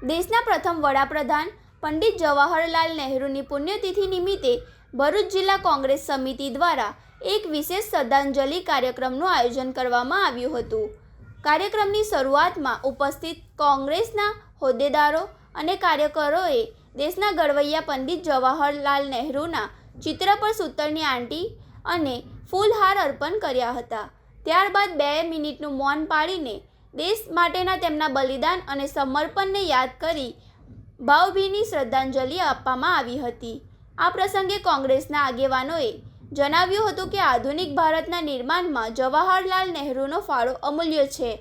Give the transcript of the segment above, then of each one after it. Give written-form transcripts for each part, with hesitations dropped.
દેશના પ્રથમ વડાપ્રધાન પંડિત જવાહરલાલ નહેરુની પુણ્યતિથિ નિમિત્તે ભરૂચ જિલ્લા કોંગ્રેસ સમિતિ દ્વારા એક વિશેષ શ્રદ્ધાંજલિ કાર્યક્રમનું આયોજન કરવામાં આવ્યું હતું. કાર્યક્રમની શરૂઆતમાં ઉપસ્થિત કોંગ્રેસના હોદ્દેદારો અને કાર્યકરોએ દેશના ઘડવૈયા પંડિત જવાહરલાલ નહેરુના ચિત્ર પર સૂતરની આંટી અને ફૂલહાર અર્પણ કર્યા હતા. ત્યારબાદ 2 મિનિટનું મૌન પાળીને દેશ માટેના તેમના બલિદાન અને સમર્પણને યાદ કરી ભાવભીની શ્રદ્ધાંજલિ આપવામાં આવી હતી. આ પ્રસંગે કોંગ્રેસના આગેવાનોએ જણાવ્યું હતું કે આધુનિક ભારતના નિર્માણમાં જવાહરલાલ નહેરુનો ફાળો અમૂલ્ય છે.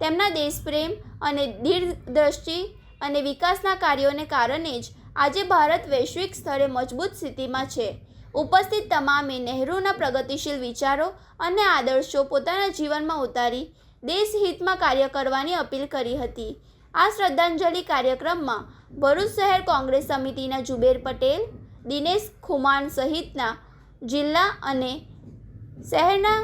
તેમના દેશપ્રેમ અને દીર્ઘદ્રષ્ટિ અને વિકાસના કાર્યોને કારણે જ આજે ભારત વૈશ્વિક સ્તરે મજબૂત સ્થિતિમાં છે. ઉપસ્થિત તમામે નહેરુના પ્રગતિશીલ વિચારો અને આદર્શો પોતાના જીવનમાં ઉતારી દેશહિતમાં કાર્ય કરવાની અપીલ કરી હતી. આ શ્રદ્ધાંજલિ કાર્યક્રમમાં ભરૂચ શહેર કોંગ્રેસ સમિતિના જુબેર પટેલ, દિનેશ ખુમાણ સહિતના જિલ્લા અને શહેરના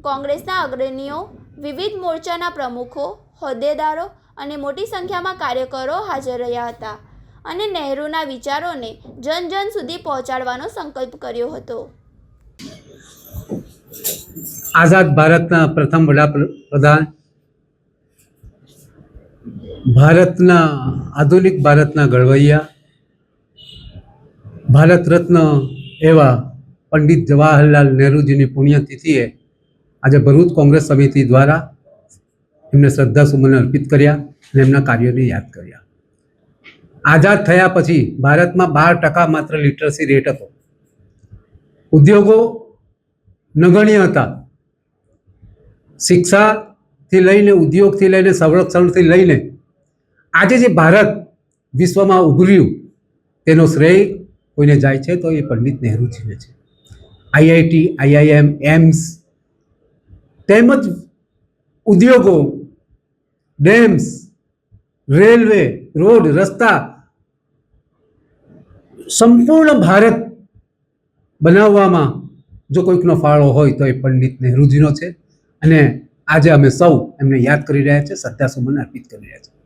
કોંગ્રેસના અગ્રણીઓ, વિવિધ મોરચાના પ્રમુખો, હોદ્દેદારો અને મોટી સંખ્યામાં કાર્યકરો હાજર રહ્યા હતા અને નહેરુના વિચારોને જન જન સુધી પહોંચાડવાનો સંકલ્પ કર્યો હતો. આઝાદ ભારતના પ્રથમ વડાપ્રધાન, ભારતના આધુનિક ભારતના ઘડવૈયા, ભારત રત્ન એવા પંડિત જવાહરલાલ નહેરુજીની પુણ્યતિથિએ આજે ભરૂચ કોંગ્રેસ સમિતિ દ્વારા એમને શ્રદ્ધાસુમન અર્પિત કર્યા અને એમના કાર્યોને યાદ કર્યા. આઝાદ થયા પછી ભારતમાં 12% માત્ર લિટરસી રેટ હતો. ઉદ્યોગો નગણ્ય હતા. શિક્ષાથી લઈને, ઉદ્યોગથી લઈને, સંરક્ષણથી લઈને આજે જે ભારત વિશ્વમાં ઉભર્યું તેનો શ્રેય કોઈને જાય છે તો એ પંડિત નહેરુજીને છે. આઈઆઈટી, આઈઆઈએમ, એમ્સ તેમજ ઉદ્યોગો, ડેમ્સ, રેલવે, રોડ, રસ્તા સંપૂર્ણ ભારત બનાવવામાં જો કોઈકનો ફાળો હોય તો એ પંડિત નહેરુજીનો છે અને આજે અમે સૌ એમને યાદ કરી રહ્યા છીએ, શ્રદ્ધાસુમન અર્પિત કરી રહ્યા છીએ.